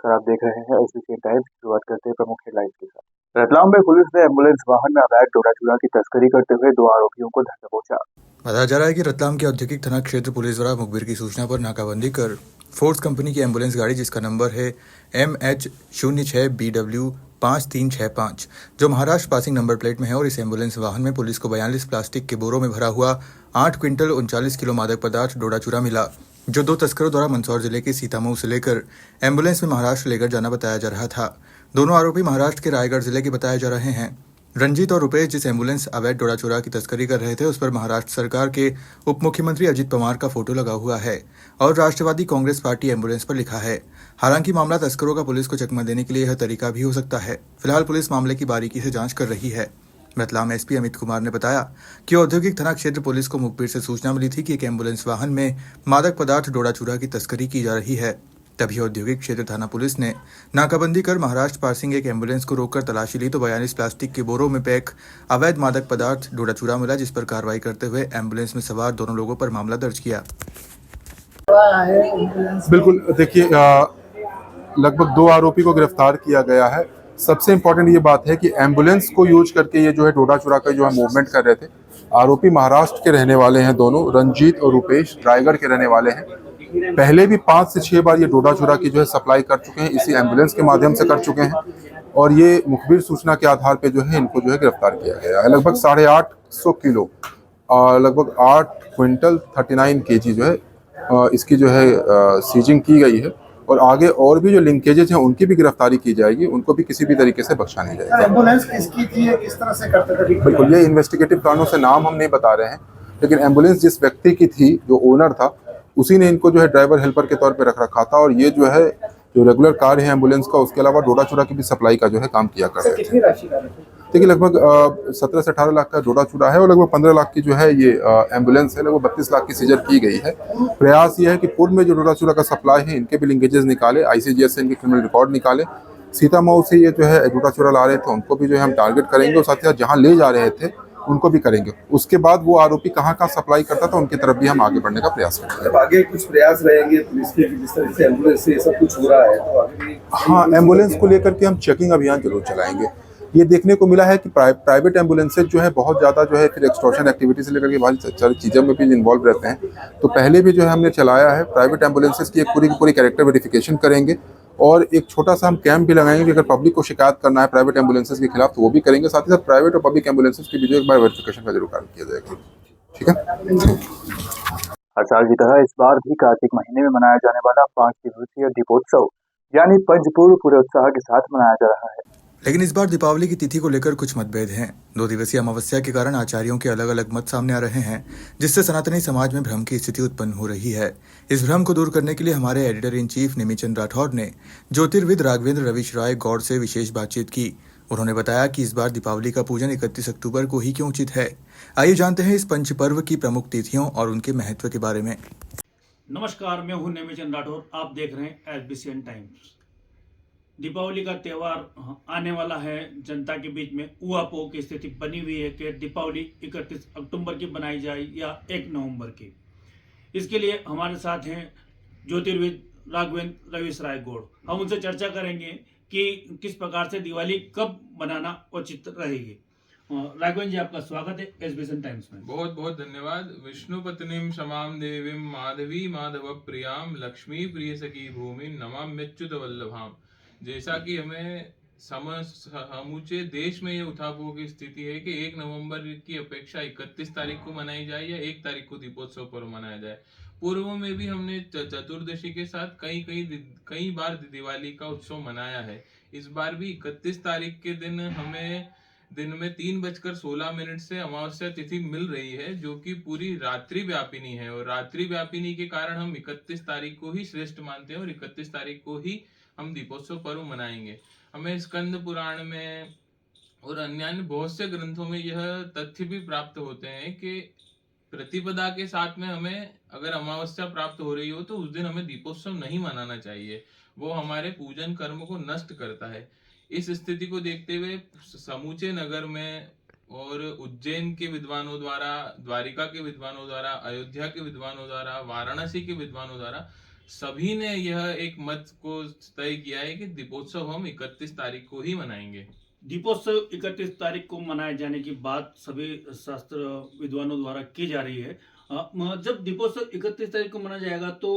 नमस्कार, आप देख रहे हैं एसबीसी टाइम्स। शुरुआत करते हैं प्रमुख हेडलाइंस के साथ। रतलाम में पुलिस ने एम्बुलेंस वाहन में अवैध डोडा चूरा की तस्करी करते हुए 2 आरोपियों को धर दबोचा। बताया जा रहा है कि रतलाम के औद्योगिक थाना क्षेत्र पुलिस द्वारा मुखबिर की सूचना पर नाकाबंदी कर फोर्स कंपनी की एम्बुलेंस गाड़ी जिसका नंबर है MH06BW5365 जो महाराष्ट्र पासिंग नंबर प्लेट में है और इस एम्बुलेंस वाहन में पुलिस को 42 प्लास्टिक के बोरों में भरा हुआ 8 क्विंटल 39 किलो मादक पदार्थ डोडा चूरा मिला, जो 2 तस्करों द्वारा मंदसौर जिले के सीतामऊ से लेकर एम्बुलेंस में महाराष्ट्र लेकर जाना बताया जा रहा था। दोनों आरोपी महाराष्ट्र के रायगढ़ जिले के बताए जा रहे हैं। रंजीत और रुपेश जिस एम्बुलेंस अवैध डोडा चूरा की तस्करी कर रहे थे उस पर महाराष्ट्र सरकार के उप मुख्यमंत्री अजित पवार का फोटो लगा हुआ है और राष्ट्रवादी कांग्रेस पार्टी एम्बुलेंस पर लिखा है। हालांकि मामला तस्करों का पुलिस को चकमा देने के लिए यह तरीका भी हो सकता है। फिलहाल पुलिस मामले की बारीकी से जांच कर रही है। रतलाम एसपी अमित कुमार ने बताया कि औद्योगिक थाना क्षेत्र पुलिस को मुखबिर से सूचना मिली थी कि एक एम्बुलेंस वाहन में मादक पदार्थ डोडा चूरा की तस्करी की जा रही है। तभी औद्योगिक क्षेत्र थाना पुलिस ने नाकाबंदी कर महाराष्ट्र पासिंग एक एम्बुलेंस को रोककर तलाशी ली तो 42 प्लास्टिक के बोरों में पैक अवैध मादक पदार्थ डोडा चूरा मिला, जिस पर कार्रवाई करते हुए एम्बुलेंस में सवार दोनों लोगों पर मामला दर्ज किया। बिल्कुल, देखिए लगभग 2 आरोपी को गिरफ्तार किया गया है। सबसे इम्पोर्टेंट ये बात है कि एम्बुलेंस को यूज करके ये जो है डोडा चूरा का जो है मूवमेंट कर रहे थे। आरोपी महाराष्ट्र के रहने वाले हैं, दोनों रंजीत और रुपेश रायगढ़ के रहने वाले हैं। पहले भी 5 से 6 बार ये डोडा चूरा की जो है सप्लाई कर चुके हैं, इसी एम्बुलेंस के माध्यम से कर चुके हैं और ये मुखबिर सूचना के आधार पे जो है इनको जो है गिरफ्तार किया गया है। लगभग 850 किलो और लगभग 8 क्विंटल 39 केजी जो है इसकी जो है सीजिंग की गई है और आगे और भी जो लिंकेजेस हैं उनकी भी गिरफ्तारी की जाएगी, उनको भी किसी भी तरीके से बख्शा नहीं जाएगा। एम्बुलेंस किसकी थी, किस तरह से करते थे? बिल्कुल, ये इन्वेस्टिगेटिव कारणों से नाम हम नहीं बता रहे हैं, लेकिन एम्बुलेंस जिस व्यक्ति की थी, जो ओनर था, उसी ने इनको जो है ड्राइवर हेल्पर के तौर पे रख रखा था और ये जो है जो रेगुलर कार्य है एम्बुलेंस का, उसके अलावा डोडा चूरा की भी सप्लाई का जो है काम किया कर रहे थे। कितनी राशि का? देखिए लगभग 17 से 18 लाख का डोडा चूरा है और लगभग 15 लाख की जो है ये एम्बुलेंस है। लगभग 32 लाख की सीजर की गई है। प्रयास ये है कि पूर्व में जो डोडा चूरा का सप्लाई है इनके भी लिंकेजेस निकाले, आईसीजीएस से इनके क्रिमिनल रिकॉर्ड निकाले। सीतामऊ से ये जो है डोडा चूरा ला रहे थे उनको भी जो है हम टारगेट करेंगे और साथ ही साथ जहाँ ले जा रहे थे उनको भी करेंगे। उसके बाद वो आरोपी कहाँ कहाँ सप्लाई करता था उनकी तरफ भी हम आगे बढ़ने का प्रयास करेंगे। आगे कुछ प्रयास रहेंगे पुलिस के, जिस तरह से एम्बुलेंस से सब कुछ हो रहा है तो आगे भी? हाँ, एम्बुलेंस को लेकर के हम चेकिंग अभियान जरूर चलाएंगे। ये देखने को मिला है कि प्राइवेट एम्बुलेंसेज जो है बहुत ज़्यादा जो है फिर एक्सटॉर्शन एक्टिविटी से लेकर के बहुत सारी चीज़ों में भी इन्वॉल्व रहते हैं। तो पहले भी जो है हमने चलाया है प्राइवेट एम्बुलेंसेज की एक पूरी कैरेक्टर वेरिफिकेशन करेंगे और एक छोटा सा हम कैंप भी लगाएंगे कि अगर पब्लिक को शिकायत करना है प्राइवेट एम्बुलेंसेज के खिलाफ तो वो भी करेंगे। साथ ही साथ प्राइवेट और पब्लिक एम्बुलेंसेज की भी जो एक बार वेरिफिकेशन का जरूर कार्य किया जाएगा। ठीक है। हर साल की तरह इस बार भी कार्तिक महीने में मनाया जाने वाला 5 दिवसीय दीपोत्सव यानी पंचपूर्व पूरे उत्साह के साथ मनाया जा रहा है। लेकिन इस बार दीपावली की तिथि को लेकर कुछ मतभेद हैं। 2 दिवसीय अमावस्या के कारण आचार्यों के अलग अलग मत सामने आ रहे हैं, जिससे सनातनी समाज में भ्रम की स्थिति उत्पन्न हो रही है। इस भ्रम को दूर करने के लिए हमारे editor in chief Nemichand Rathore ने ज्योतिर्विद राघवेंद्र रविश राय गौड़ से विशेष बातचीत की। उन्होंने बताया कि इस बार दीपावली का पूजन 31 अक्टूबर को ही क्यों उचित है। आइए जानते हैं इस पंचपर्व की प्रमुख तिथियों और उनके महत्व के बारे में। नमस्कार, मैं हूं नेमिचंद राठौर। आप देख रहे हैं एसबीसी टाइम्स। दीपावली का त्यौहार आने वाला है। जनता के बीच में ऊहापोह की स्थिति बनी हुई है कि दीपावली 31 अक्टूबर की बनाई जाए या 1 नवंबर की। इसके लिए हमारे साथ हैं ज्योतिर्विद राघवेंद्र रविश राय गौड़। हम उनसे चर्चा करेंगे कि किस प्रकार से दिवाली कब बनाना उचित रहेगी। राघवेंद्र जी, आपका स्वागत है एसबीसी टाइम्स में। बहुत बहुत धन्यवाद। विष्णु पत्नीम क्षमाम देवीं माधवी माधव प्रियाम लक्ष्मी प्रिय सखी भूमि नमाम्यच्युत वल्लभाम। जैसा कि हमें समूचे देश में ये उठापोह की स्थिति है कि 1 नवंबर की अपेक्षा 31 तारीख को मनाई जाए या 1 तारीख को दीपोत्सव पर्व मनाया जाए। पूर्व में भी हमने चतुर्दशी के साथ कई बार दिवाली का उत्सव मनाया है। इस बार भी 31 तारीख के दिन हमें दिन में 3:16 से अमावस्या तिथि मिल रही है, जो कि पूरी रात्रि व्यापिनी है और रात्रि व्यापिनी के कारण हम 31 तारीख को ही श्रेष्ठ मानते हैं और 31 तारीख को ही हम दीपोत्सव पर्व मनाएंगे। हमें स्कंद पुराण में और अन्य बहुत से ग्रंथों में यह तथ्य भी प्राप्त होते हैं कि प्रतिपदा के साथ में हमें अगर अमावस्या प्राप्त हो रही हो तो उस दिन हमें दीपोत्सव नहीं मनाना चाहिए। वो हमारे पूजन कर्म को नष्ट करता है। इस स्थिति को देखते हुए समूचे नगर में और उज्जैन के विद्वानों द्वारा, द्वारिका के विद्वानों द्वारा, अयोध्या के विद्वानों द्वारा, वाराणसी के विद्वानों द्वारा सभी ने यह एक मत को तय किया है कि दीपोत्सव हम 31 तारीख को ही मनाएंगे। दीपोत्सव 31 तारीख को मनाए जाने की बात सभी शास्त्र विद्वानों द्वारा की जा रही है। जब दीपोत्सव 31 तारीख को मनाया जाएगा तो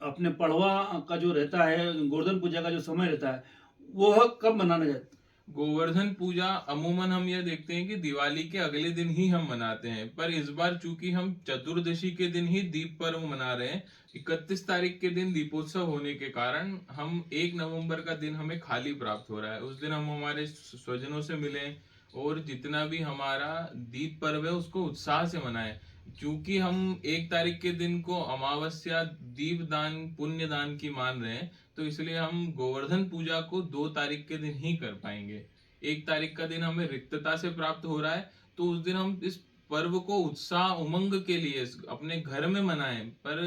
अपने पड़वा का जो रहता है, गोवर्धन पूजा का जो समय रहता है, वह कब मनाना जाता है? गोवर्धन पूजा अमूमन हम यह देखते हैं कि दिवाली के अगले दिन ही हम मनाते हैं, पर इस बार चूंकि हम चतुर्दशी के दिन ही दीप पर्व मना रहे हैं, 31 तारीख के दिन दीपोत्सव होने के कारण हम 1 नवंबर का दिन हमें खाली प्राप्त हो रहा है। उस दिन हम हमारे स्वजनों से मिलें और जितना भी हमारा दीप पर्व है उसको उत्साह से मनाएं। क्योंकि हम 1 तारीख के दिन को अमावस्या दीप दान पुण्य दान की मान रहे हैं, तो इसलिए हम गोवर्धन पूजा को 2 तारीख के दिन ही कर पाएंगे। 1 तारीख का दिन हमें रिक्तता से प्राप्त हो रहा है, तो उस दिन हम इस पर्व को उत्साह उमंग के लिए अपने घर में मनाएं, पर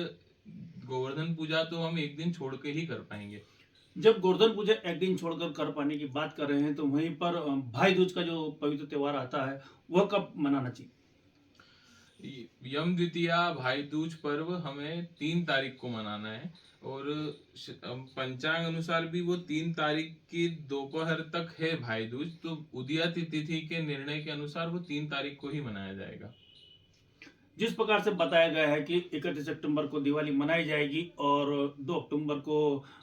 गोवर्धन पूजा तो हम 1 दिन छोड़ के ही कर पाएंगे। जब गोवर्धन पूजा 1 दिन छोड़कर कर पाने की बात कर रहे हैं, तो वहीं पर भाई दूज का जो पवित्र त्योहार आता है, वह कब मनाना चाहिए? यम द्वितीया भाई दूज पर्व हमें 3 तारीख को मनाना है और पंचांग अनुसार भी वो 3 तारीख की दोपहर तक है भाई दूज, तो उदया तिथि के निर्णय के अनुसार वो 3 तारीख को ही मनाया जाएगा। जिस प्रकार से बताया गया है कि 31 अक्टूबर को दिवाली मनाई जाएगी और 2 अक्टूबर को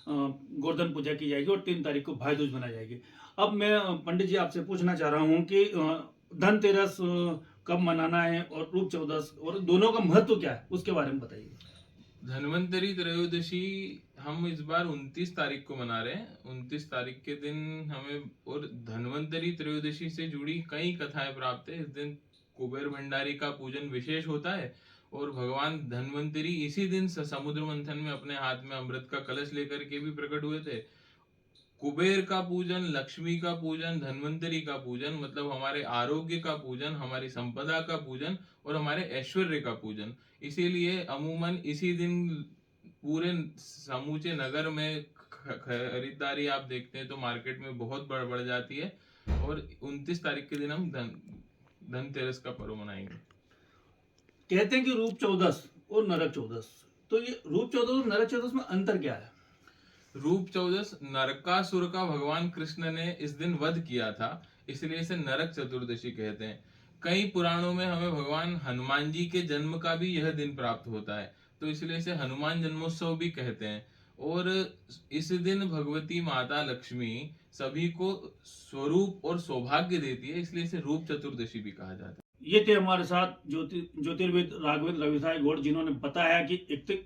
गोवर्धन पूजा की जाएगी और 3 तारीख को भाई दूज मनाई जाएगी। अब मैं पंडित जी आपसे पूछना चाह रहा हूँ कि धनतेरस कब मनाना है और रूप चौदस, और दोनों का महत्व क्या है, उसके बारे में बताइए। धन्वंतरी त्रयोदशी हम इस बार 29 तारीख को मना रहे हैं। 29 तारीख के दिन हमें, और धन्वंतरी त्रयोदशी से जुड़ी कई कथाएं प्राप्त है। इस दिन कुबेर भंडारी का पूजन विशेष होता है और भगवान धन्वंतरी इसी दिन समुद्र मंथन में अपने हाथ में अमृत का कलश लेकर के भी प्रकट हुए थे। कुबेर का पूजन, लक्ष्मी का पूजन, धन्वंतरी का पूजन, मतलब हमारे आरोग्य का पूजन, हमारी संपदा का पूजन और हमारे ऐश्वर्य का पूजन। इसीलिए अमूमन इसी दिन पूरे समूचे नगर में खरीदारी आप देखते हैं तो मार्केट में बहुत बढ़ जाती है और 29 तारीख के दिन हम धनतेरस का पर्व मनाएंगे। कहते हैं कि रूप चौदस और नरक चौदस, तो ये रूप चौदस और नरक चौदस में अंतर क्या है? रूप चौदस नरकासुर का भगवान कृष्ण ने इस दिन वध किया था, इसलिए इसे नरक चतुर्दशी कहते हैं। कई पुराणों में हमें भगवान हनुमान जी के जन्म का भी यह दिन प्राप्त होता है, तो इसलिए इसे हनुमान जन्मोत्सव भी कहते हैं। और इस दिन भगवती माता लक्ष्मी सभी को स्वरूप और सौभाग्य देती है, इसलिए इसे रूप चतुर्दशी भी कहा जाता है। ये थे हमारे साथ ज्योतिर्विद राघवेंद्र रविसाई गौड़, जिन्होंने बताया कि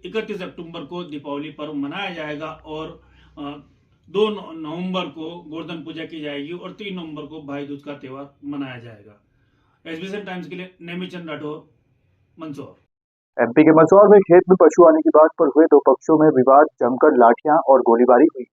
31 अक्टूबर को दीपावली पर्व मनाया जाएगा और 2 नवंबर को गोवर्धन पूजा की जाएगी और 3 नवंबर को भाई दूज का त्यौहार मनाया जाएगा। एसबीएन टाइम्स के लिए नेमीचंद राठौर, मंदसौर। एमपी के मंदसौर में खेत में पशु आने की बात पर हुए 2 पक्षों में विवाद जमकर लाठियां और गोलीबारी हुई।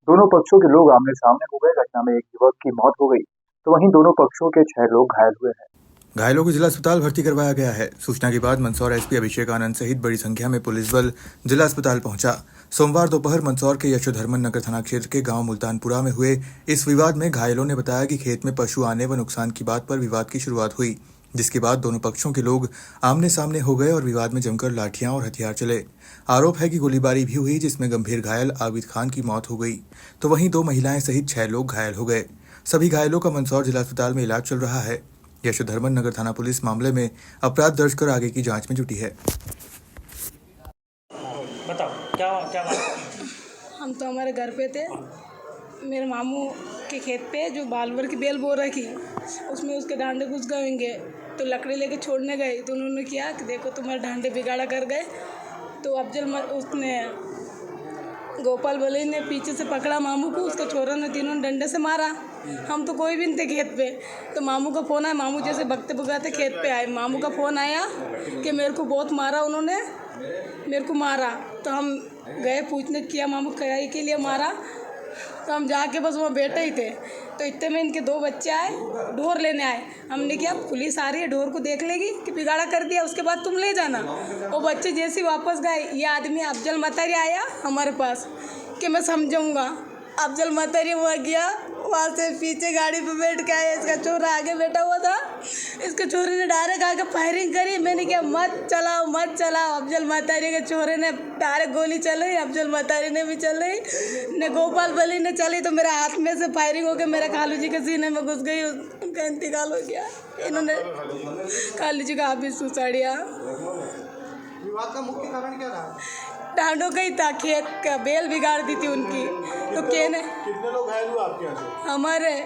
दोनों पक्षों के लोग आमने सामने हो गए। घटना में एक युवक की मौत हो गई, तो वहीं दोनों पक्षों के 6 लोग घायल हुए हैं। घायलों को जिला अस्पताल भर्ती करवाया गया है। सूचना के बाद मंदसौर एसपी अभिषेक आनंद सहित बड़ी संख्या में पुलिस बल जिला अस्पताल पहुंचा। सोमवार दोपहर मंदसौर के यशोधर्मन नगर थाना क्षेत्र के गांव मुल्तानपुरा में हुए इस विवाद में घायलों ने बताया कि खेत में पशु आने व नुकसान की बात पर विवाद की शुरुआत हुई, जिसके बाद दोनों पक्षों के लोग आमने सामने हो गए और विवाद में जमकर लाठियां और हथियार चले। आरोप है कि गोलीबारी भी हुई, जिसमें गंभीर घायल आबिद खान की मौत हो गई, तो वहीं 2 महिलाएं सहित 6 लोग घायल हो गए। सभी घायलों का मंदसौर जिला अस्पताल में इलाज चल रहा है। यशोधर्मन नगर थाना पुलिस मामले में अपराध दर्ज कर आगे की जांच में जुटी है। बताओ क्या बात? हम तो हमारे घर पे थे, मेरे मामू के खेत पे जो बालवर की बेल बो रखी, उसमें उसके डांडे घुस गएंगे, तो लकड़ी लेके छोड़ने गए तो उन्होंने किया कि देखो तुम्हारे डांडे बिगाड़ा कर गए। तो अफजल उसने गोपाल बलई ने पीछे से पकड़ा मामू को, उसके छोरों ने तीनों ने डंडे से मारा। हम तो कोई भी नहीं थे खेत पे, तो मामू का फ़ोन आया। मामू जैसे भगते भगाते खेत पे आए, मामू का फ़ोन आया कि मेरे को बहुत मारा उन्होंने, मेरे को मारा। तो हम गए पूछने किया मामू क्या के लिए मारा, तो हम जाके बस वहाँ बैठे ही थे। तो इतने में इनके 2 बच्चे आए, ढोर लेने आए। हमने किया पुलिस आ रही है, ढोर को देख लेगी कि बिगाड़ा कर दिया, उसके बाद तुम ले जाना। वो बच्चे जैसे ही वापस गए, ये आदमी अफजल मतारी आया हमारे पास कि मैं समझाऊँगा। अफजल मतारी हुआ गया, वहाँ से पीछे गाड़ी पे बैठ के आया, इसका चोरा आगे बैठा हुआ था। इसके छोरे ने डायरेक्ट आके फायरिंग करी। मैंने कहा मत चलाओ मत चलाओ। अफजल मतारी के छोरे ने डायरेक्ट गोली चलाई, अफजल मतारी ने भी चलाई, ने गोपाल बली ने चली तो मेरे हाथ में से फायरिंग होकर मेरे खालू जी के सीने में घुस गई। उनका इंतकाल हो गया। इन्होंने खालू जी का हाथ भी सुसाड़िया। विवाद का मुख्य कारण क्या रहा? डांडो गई था, खेत का बेल बिगाड़ दी थी उनकी। तो कहने कितने लोग घायल हुए आपके यहाँ से? हमारे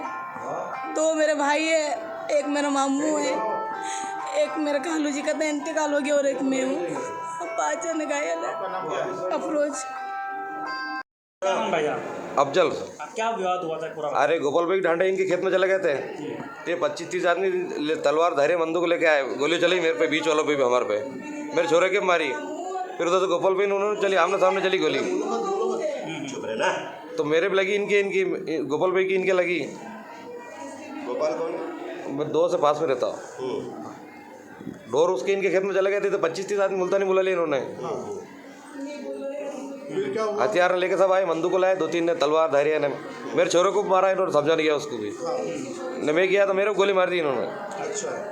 2 मेरे भाई है, एक मेरा मामू है, एक मेरे खालू जी का तो इंतकाल हो गया और एक मैं हूँ। 5 जन घायल है। अफरोज भैया अफजल। क्या विवाद हुआ था पूरा? अरे गोपाल भाई ढांडे इनके खेत में चले गए थे। ये 25-30 आदमी तलवार धैर्य बंदूक लेके आए, गोली चली मेरे पे, बीच वालों पे भी, हमारे पे, मेरे छोरे के मारी। फिर उधर से गोपाल भाई उन्होंने चली, आमने सामने चली गोली, तो मेरे पे लगी, इनकी गोपाल भाई की इनके लगी। गोपाल कौन? मैं 2 से पास में रहता हूँ। ढोर उसके इनके खेत में चले गए थे तो 25-30 आदमी मुल्तानी बुला लिए इन्होंने। हथियार लेके सब आए, बंदूक को लाए, 2-3 ने तलवार धैर्य ने मेरे छोरे को मारा, इन्होंने समझा नहीं गया उसको भी। ने मैं किया तो मेरे को गोली मार दी इन्होंने।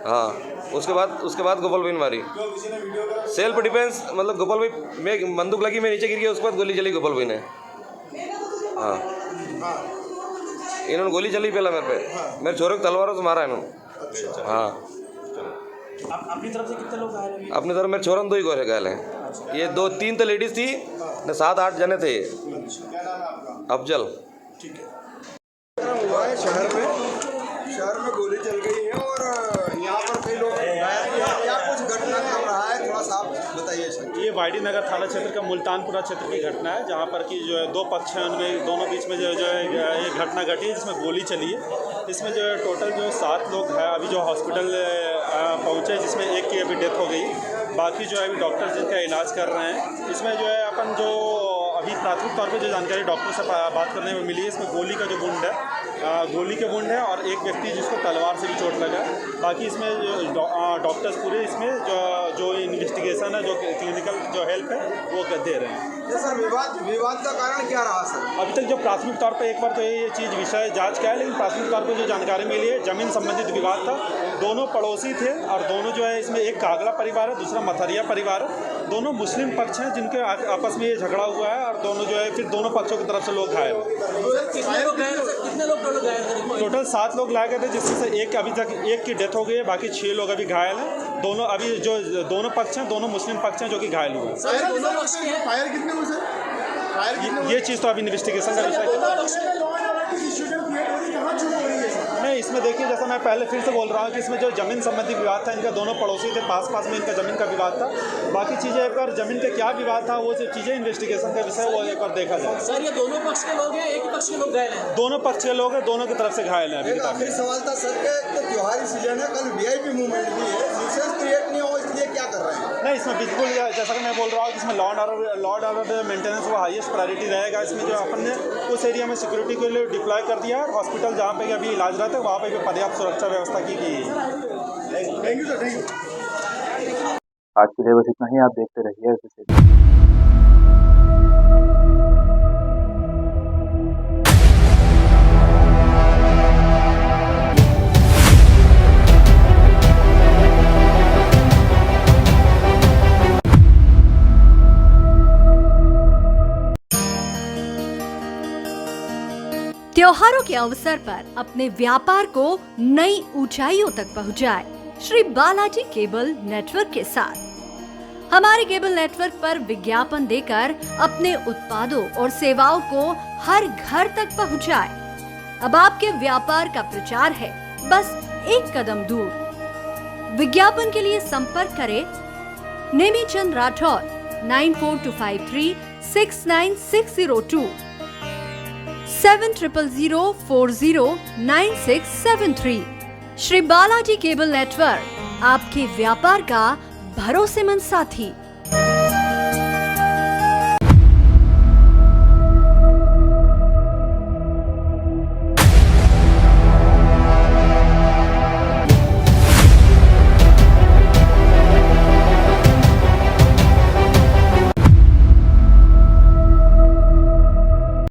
हाँ, उसके बाद गोपाल भाई ने मारी। सेल्फ डिफेंस, मतलब गोपाल भाई, मैं बंदूक लगी, मैं नीचे गिर गया, उसके बाद गोली चली गोपाल भाई ने। हाँ, इन्होंने गोली चली पहला मेरे पे, मेरे छोरे को तलवारों से मारा इन्होंने। हाँ, अपनी तरफ से कितने लोग घायल हैं? अपनी तरफ मेरे छोरन 2 ही गोरे घायल हैं। ये 2-3 तो लेडीज थी, 7-8 जने थे। अफजल हुआ है शहर में गोली चल गई है और यहाँ पर कई लोग घायल भी हैं। क्या कुछ घटनाक्रम रहा है, थोड़ा सा आप बताइए सर। ये वाईडी नगर थाना क्षेत्र का मुल्तानपुरा क्षेत्र की घटना है, जहाँ पर कि जो है 2 पक्ष हैं, उनमें दोनों बीच में जो है ये घटना घटी है जिसमें गोली चली है। इसमें जो है टोटल जो 7 लोग हैं अभी जो हॉस्पिटल पहुँचे, जिसमें एक की अभी डेथ हो गई, बाकी जो है अभी डॉक्टर जिनका इलाज कर रहे हैं। इसमें जो है अपन जो अभी प्राथमिक तौर पे जो जानकारी डॉक्टर से बात करने में मिली है, इसमें गोली का जो वुंड है, गोली के वुंड है और एक व्यक्ति जिसको तलवार से भी चोट लगा है। बाकी इसमें डॉक्टर्स पूरे इसमें जो इन्वेस्टिगेशन है, जो क्लिनिकल जो हेल्प है वो दे रहे हैं। सर विवाद का कारण क्या रहा सर? अभी तक जो प्राथमिक तौर पे एक बार तो ये चीज़ विषय जांच का है, लेकिन प्राथमिक तौर पे जो जानकारी मिली है, जमीन संबंधित विवाद था। दोनों पड़ोसी थे और दोनों जो है, इसमें एक कागड़ा परिवार है, दूसरा मथरिया परिवार है। दोनों मुस्लिम पक्ष हैं जिनके आपस में ये झगड़ा हुआ है और दोनों जो है फिर दोनों पक्षों की तरफ से लोग घायल। कितने लोग घायल? टोटल 7 लोग लाए गए थे, जिसमें से एक अभी तक एक की डेथ हो गई है, बाकी 6 लोग अभी घायल हैं। दोनों अभी जो दोनों पक्ष हैं, दोनों मुस्लिम पक्ष हैं जो कि घायल हुए हैं। फायर कितने हुए सर? ये चीज़ तो अभी इन्वेस्टिगेशन का विषय नहीं। इसमें देखिए, जैसा मैं पहले फिर से बोल रहा हूँ कि इसमें जो ज़मीन संबंधी विवाद था, इनका दोनों पड़ोसी थे, पास में इनका ज़मीन का विवाद था। बाकी चीज़ें एक बार ज़मीन का क्या विवाद था, वो चीज़ें इन्वेस्टिगेशन का विषय वो एक बार देखा जाए। सर, ये दोनों पक्ष के लोग हैं, एक ही पक्ष के लोग घायल हैं? दोनों पक्ष के लोग हैं, दोनों की तरफ से घायल हैं। आखिरी सवाल था सर, तो त्योहारी सीजन है, कल VIP मूवमेंट भी है, न्यूसेंस क्रिएट नहीं हो, इसलिए क्या कर रहे हैं? नहीं, इसमें बिल्कुल जैसा कि मैं बोल रहा हूँ कि इसमें लॉ एंड ऑर्डर मेंटेनेंस वो हाईएस्ट प्रायोरिटी रहेगा। इसमें जो अपन ने उस एरिया में सिक्योरिटी के लिए डिप्लॉय कर दिया है। हॉस्पिटल जहाँ पे अभी इलाज रहता है वहाँ पे भी पर्याप्त सुरक्षा व्यवस्था की गई है। Thank you sir, thank you. आज के लिए बस इतना ही। आप देखते रहिए। त्योहारों के अवसर पर अपने व्यापार को नई ऊंचाइयों तक पहुंचाए श्री बालाजी केबल नेटवर्क के साथ। हमारे केबल नेटवर्क पर विज्ञापन देकर अपने उत्पादों और सेवाओं को हर घर तक पहुंचाए। अब आपके व्यापार का प्रचार है बस एक कदम दूर। विज्ञापन के लिए संपर्क करें नेमीचंद राठौर 9425369602 7000409673। श्री बालाजी केबल नेटवर्क, आपके व्यापार का भरोसेमंद साथी।